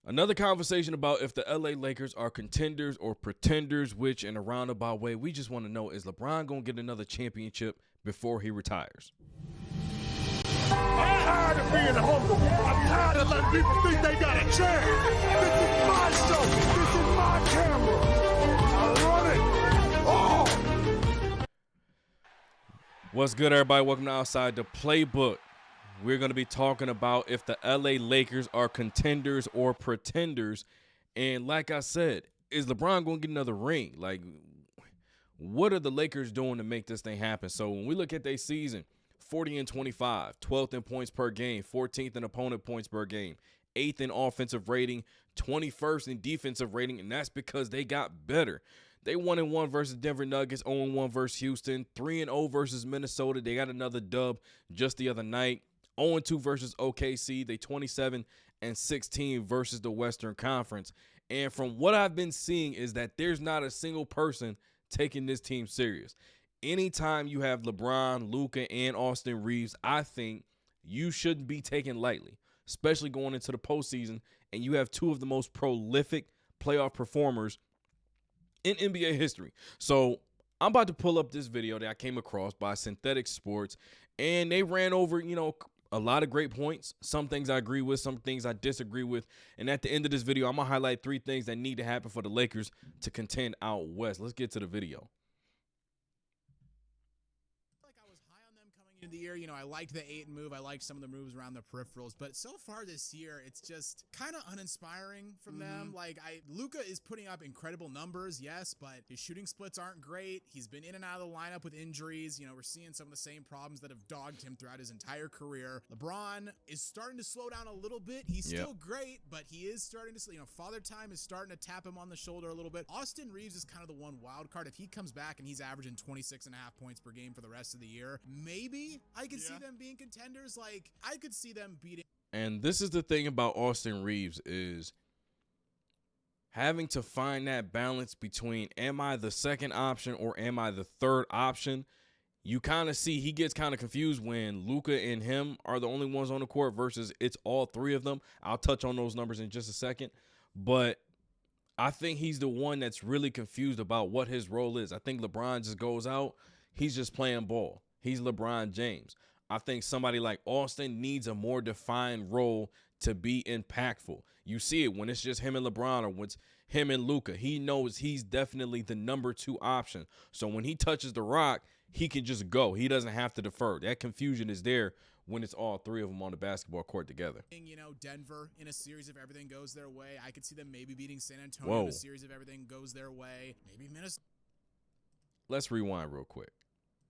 Another conversation about if the LA Lakers are contenders or pretenders, which in a roundabout way, we just want to know, is LeBron going to get another championship before he retires? I'm tired of being humble. I'm tired of letting people think they got a chance. This is my show. This is my camera. I run it. Oh! What's good, everybody? Welcome to Outside the Playbook. We're going to be talking about if the LA Lakers are contenders or pretenders. And like I said, is LeBron going to get another ring? Like, what are the Lakers doing to make this thing happen? So when we look at their season, 40-25, 12th in points per game, 14th in opponent points per game, 8th in offensive rating, 21st in defensive rating, and that's because they got better. They 1-1 versus Denver Nuggets, 0-1 versus Houston, 3-0 versus Minnesota. They got another dub just the other night. 0-2 versus OKC. They 27-16 versus the Western Conference. And from what I've been seeing is that there's not a single person taking this team serious. Anytime you have LeBron, Luka, and Austin Reeves, I think you shouldn't be taken lightly, especially going into the postseason, and you have two of the most prolific playoff performers in NBA history. So I'm about to pull up this video that I came across by Synthetic Sports, and they ran over, a lot of great points. Some things I agree with, some things I disagree with. And at the end of this video, I'm going to highlight 3 things that need to happen for the Lakers to contend out west. Let's get to the video. Into the year, I liked the 8 move. I liked some of the moves around the peripherals, but so far this year, it's just kind of uninspiring from them. Like, Luka is putting up incredible numbers, yes, but his shooting splits aren't great. He's been in and out of the lineup with injuries. We're seeing some of the same problems that have dogged him throughout his entire career. LeBron is starting to slow down a little bit. He's still great, but he is starting to, Father Time is starting to tap him on the shoulder a little bit. Austin Reeves is kind of the one wild card. If he comes back and he's averaging 26.5 points per game for the rest of the year, maybe I could see them being contenders. Like, I could see them beating. And this is the thing about Austin Reeves is having to find that balance between am I the second option or am I the third option? You kind of see he gets kind of confused when Luka and him are the only ones on the court versus it's all 3 of them. I'll touch on those numbers in just a second. But I think he's the one that's really confused about what his role is. I think LeBron just goes out. He's just playing ball. He's LeBron James. I think somebody like Austin needs a more defined role to be impactful. You see it when it's just him and LeBron or when it's him and Luka. He knows he's definitely the number 2 option. So when he touches the rock, he can just go. He doesn't have to defer. That confusion is there when it's all 3 of them on the basketball court together. Denver in a series if everything goes their way. I could see them maybe beating San Antonio in a series if everything goes their way. Maybe Minnesota. Let's rewind real quick.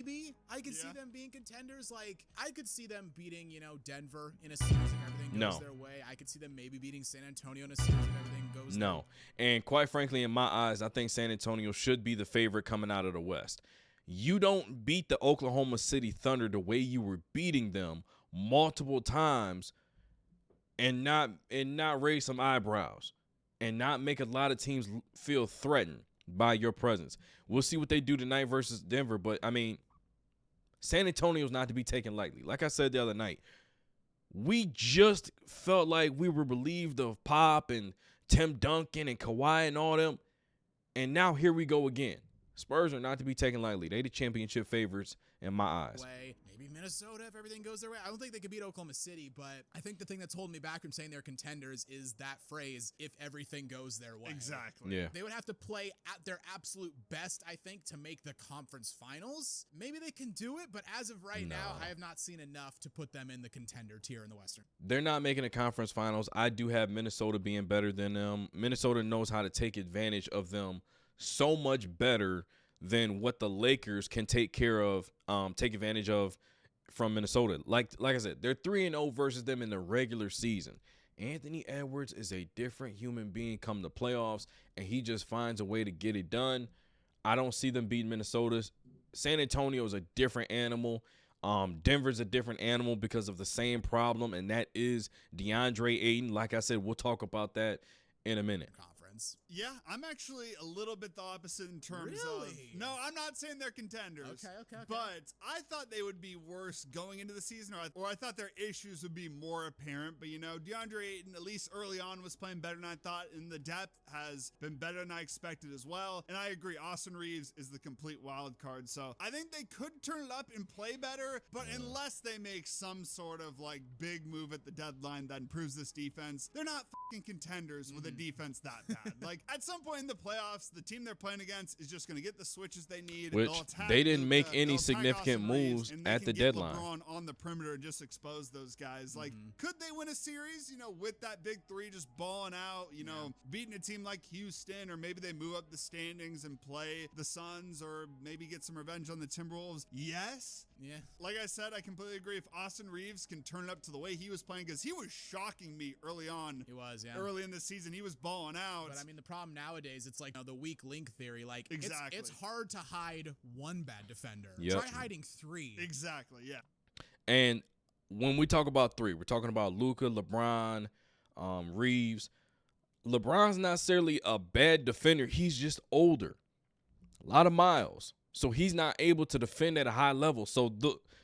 Maybe I could see them being contenders. Like, I could see them beating, Denver in a series if everything goes their way. I could see them maybe beating San Antonio in a series if everything goes their way. And quite frankly, in my eyes, I think San Antonio should be the favorite coming out of the West. You don't beat the Oklahoma City Thunder the way you were beating them multiple times and not raise some eyebrows and not make a lot of teams feel threatened by your presence. We'll see what they do tonight versus Denver, but I mean, San Antonio's not to be taken lightly. Like I said the other night, we just felt like we were relieved of Pop and Tim Duncan and Kawhi and all them, and now here we go again. Spurs are not to be taken lightly. They the championship favorites in my eyes. Maybe Minnesota if everything goes their way. I don't think they could beat Oklahoma City, but I think the thing that's holding me back from saying they're contenders is that phrase, if everything goes their way. Exactly. Yeah. They would have to play at their absolute best, I think, to make the conference finals. Maybe they can do it, but as of right now, I have not seen enough to put them in the contender tier in the Western. They're not making the conference finals. I do have Minnesota being better than them. Minnesota knows how to take advantage of them so much better than what the Lakers can take advantage of from Minnesota. Like I said, they're 3-0 versus them in the regular season. Anthony Edwards is a different human being come the playoffs, and he just finds a way to get it done. I don't see them beating Minnesota. San Antonio is a different animal. Denver's a different animal because of the same problem, and that is DeAndre Ayton. Like I said, we'll talk about that in a minute. defense. Yeah, I'm actually a little bit the opposite in terms Really? of. No, I'm not saying they're contenders. Okay. But I thought they would be worse going into the season, or I thought their issues would be more apparent. But, DeAndre Ayton, at least early on, was playing better than I thought, and the depth has been better than I expected as well. And I agree, Austin Reeves is the complete wild card. So I think they could turn it up and play better, but unless they make some sort of big move at the deadline that improves this defense, they're not fucking contenders with a defense that bad. At some point in the playoffs, the team they're playing against is just going to get the switches they need. Which they didn't make any significant moves at the deadline. LeBron on the perimeter and just expose those guys. Could they win a series, with that big three just balling out, beating a team like Houston, or maybe they move up the standings and play the Suns, or maybe get some revenge on the Timberwolves? Yes. Yeah. Like I said, I completely agree. If Austin Reeves can turn it up to the way he was playing, because he was shocking me early on. He was, yeah. Early in the season, he was balling out. But the problem nowadays, it's the weak link theory. Exactly. It's hard to hide one bad defender. Yep. Try hiding three. Exactly, yeah. And when we talk about three, we're talking about Luka, LeBron, Reeves. LeBron's not necessarily a bad defender. He's just older. A lot of miles. So he's not able to defend at a high level. So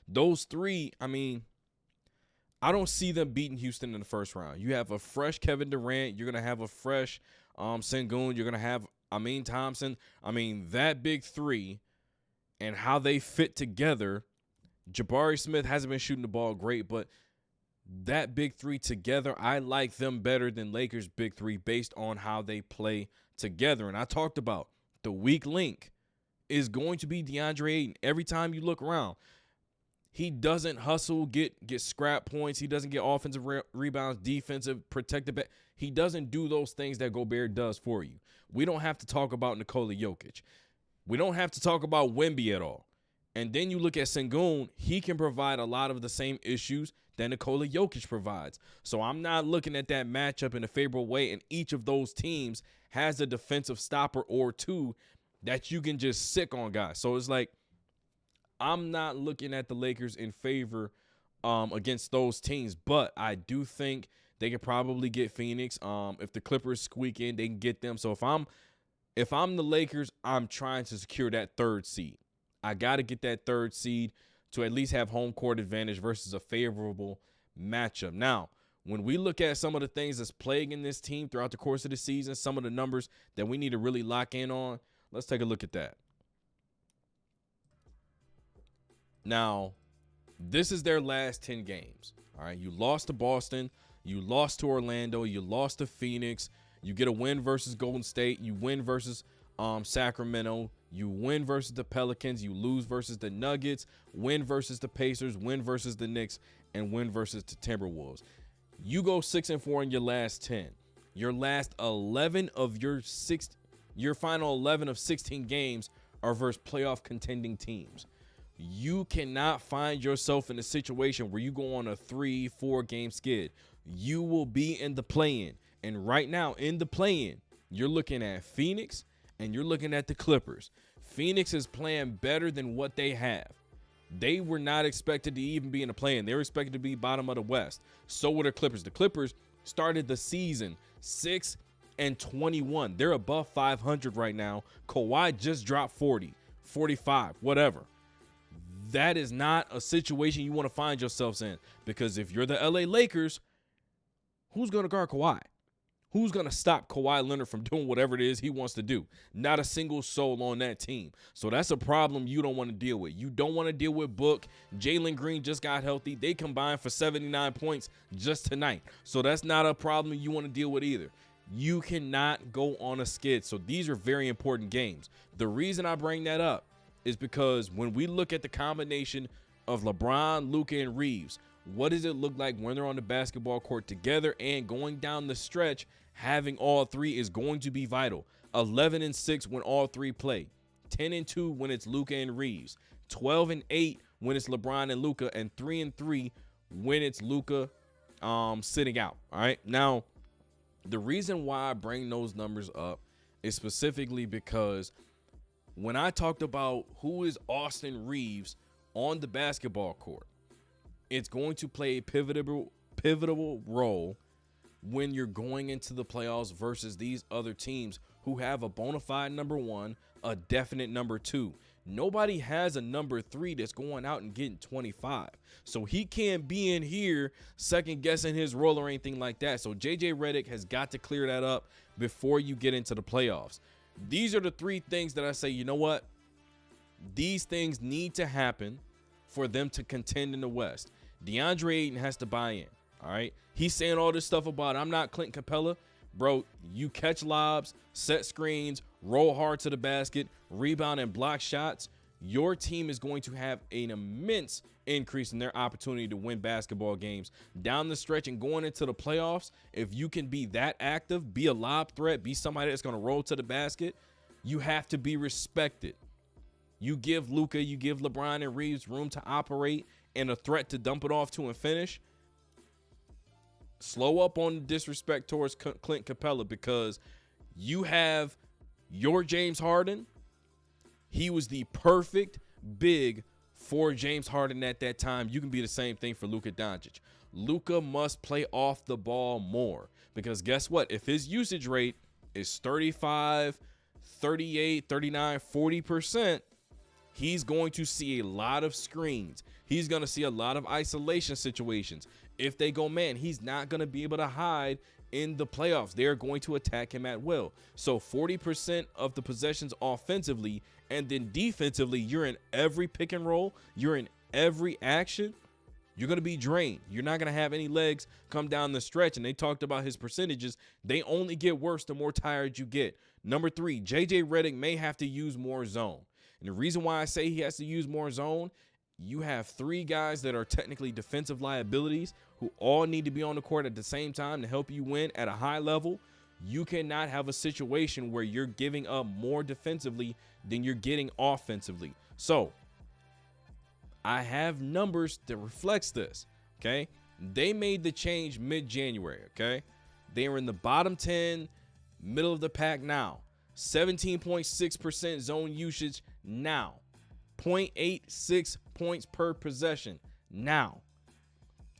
those three, I don't see them beating Houston in the first round. You have a fresh Kevin Durant. You're going to have a fresh Sengun. You're going to have Amin Thompson. That big three and how they fit together. Jabari Smith hasn't been shooting the ball great, but that big three together, I like them better than Lakers' big three based on how they play together. And I talked about the weak link is going to be DeAndre Ayton. Every time you look around, he doesn't hustle, get scrap points. He doesn't get offensive rebounds, defensive, protective. He doesn't do those things that Gobert does for you. We don't have to talk about Nikola Jokic. We don't have to talk about Wemby at all. And then you look at Sengun, he can provide a lot of the same issues that Nikola Jokic provides. So I'm not looking at that matchup in a favorable way, and each of those teams has a defensive stopper or two that you can just sick on guys. So it's I'm not looking at the Lakers in favor against those teams, but I do think they could probably get Phoenix. If the Clippers squeak in, they can get them. So if I'm the Lakers, I'm trying to secure that third seed. I got to get that third seed to at least have home court advantage versus a favorable matchup. Now, when we look at some of the things that's plaguing this team throughout the course of the season, some of the numbers that we need to really lock in on, let's take a look at that. Now, this is their last 10 games. All right, you lost to Boston, you lost to Orlando, you lost to Phoenix, you get a win versus Golden State, you win versus Sacramento, you win versus the Pelicans, you lose versus the Nuggets, win versus the Pacers, win versus the Knicks, and win versus the Timberwolves. You go 6-4 in your last 10. Your last 11 of your final 11 of 16 games are versus playoff contending teams. You cannot find yourself in a situation where you go on a 3-4 game skid. You will be in the play-in. And right now in the play-in, you're looking at Phoenix and you're looking at the Clippers. Phoenix is playing better than what they have. They were not expected to even be in the play-in. They were expected to be bottom of the West. So were the Clippers. The Clippers started the season 6-21. They're above 500 right now. Kawhi just dropped 40, 45, whatever. That is not a situation you want to find yourselves in, because if you're the LA Lakers, who's going to guard Kawhi? Who's going to stop Kawhi Leonard from doing whatever it is he wants to do? Not a single soul on that team. So that's a problem you don't want to deal with. You don't want to deal with Book. Jalen Green just got healthy. They combined for 79 points just tonight. So that's not a problem you want to deal with either. You cannot go on a skid. So these are very important games. The reason I bring that up is because when we look at the combination of LeBron, Luka, and Reeves, what does it look like when they're on the basketball court together? And going down the stretch, having all three is going to be vital. 11-6 when all three play. 10-2 when it's Luka and Reeves. 12-8 when it's LeBron and Luka. And 3-3 when it's Luka sitting out. All right. Now, the reason why I bring those numbers up is specifically because when I talked about who is Austin Reeves on the basketball court, it's going to play a pivotal role when you're going into the playoffs versus these other teams who have a bona fide number one, a definite number two. Nobody has a number three that's going out and getting 25. So he can't be in here second guessing his role or anything like that. So JJ Redick has got to clear that up before you get into the playoffs. These are the three things that I say, you know what? These things need to happen for them to contend in the West. DeAndre Ayton has to buy in. All right. He's saying all this stuff about I'm not Clint Capella. Bro, you catch lobs, set screens, roll hard to the basket, rebound and block shots. Your team is going to have an immense increase in their opportunity to win basketball games down the stretch and going into the playoffs. If you can be that active, be a lob threat, be somebody that's going to roll to the basket, you have to be respected. You give Luka, you give LeBron and Reeves room to operate and a threat to dump it off to and finish. Slow up on the disrespect towards Clint Capella, because you have your James Harden. He was the perfect big for James Harden at that time. You can be the same thing for Luka Doncic. Luka must play off the ball more, because guess what? If his usage rate is 35, 38, 39, 40%, he's going to see a lot of screens. He's going to see a lot of isolation situations. If they go man, he's not going to be able to hide in the playoffs. They're going to attack him at will. So 40% of the possessions offensively, and then defensively, you're in every pick and roll. You're in every action. You're going to be drained. You're not going to have any legs come down the stretch. And they talked about his percentages. They only get worse the more tired you get. Number 3, JJ Redick may have to use more zone. And the reason why I say he has to use more zone, you have 3 guys that are technically defensive liabilities who all need to be on the court at the same time to help you win at a high level. You cannot have a situation where you're giving up more defensively than you're getting offensively. So I have numbers that reflects this, okay? They made the change mid-January, okay? They are in the bottom 10, middle of the pack now. 17.6% zone usage now. 0.86 points per possession now.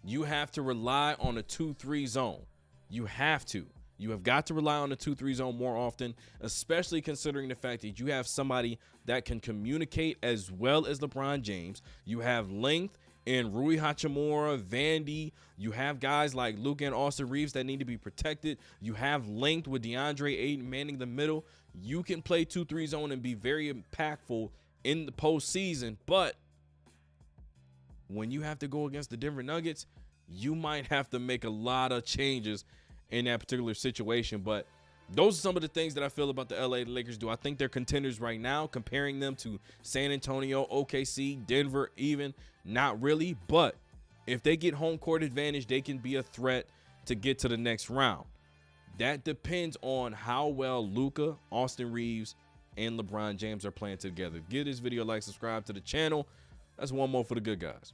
You have to rely on a 2-3 zone. You have to. You have got to rely on the 2-3 zone more often, especially considering the fact that you have somebody that can communicate as well as LeBron James. You have length in Rui Hachimura, Vandy. You have guys like Luka and Austin Reeves that need to be protected. You have length with DeAndre Ayton manning the middle. You can play 2-3 zone and be very impactful in the postseason, but when you have to go against the Denver Nuggets, you might have to make a lot of changes in that particular situation. But those are some of the things that I feel about the LA Lakers. Do I think they're contenders right now? Comparing them to San Antonio, OKC, Denver, even not really. But if they get home court advantage, they can be a threat to get to the next round. That depends on how well Luka, Austin Reeves, and LeBron James are playing together. Give this video a like, subscribe to the channel. That's one more for the good guys.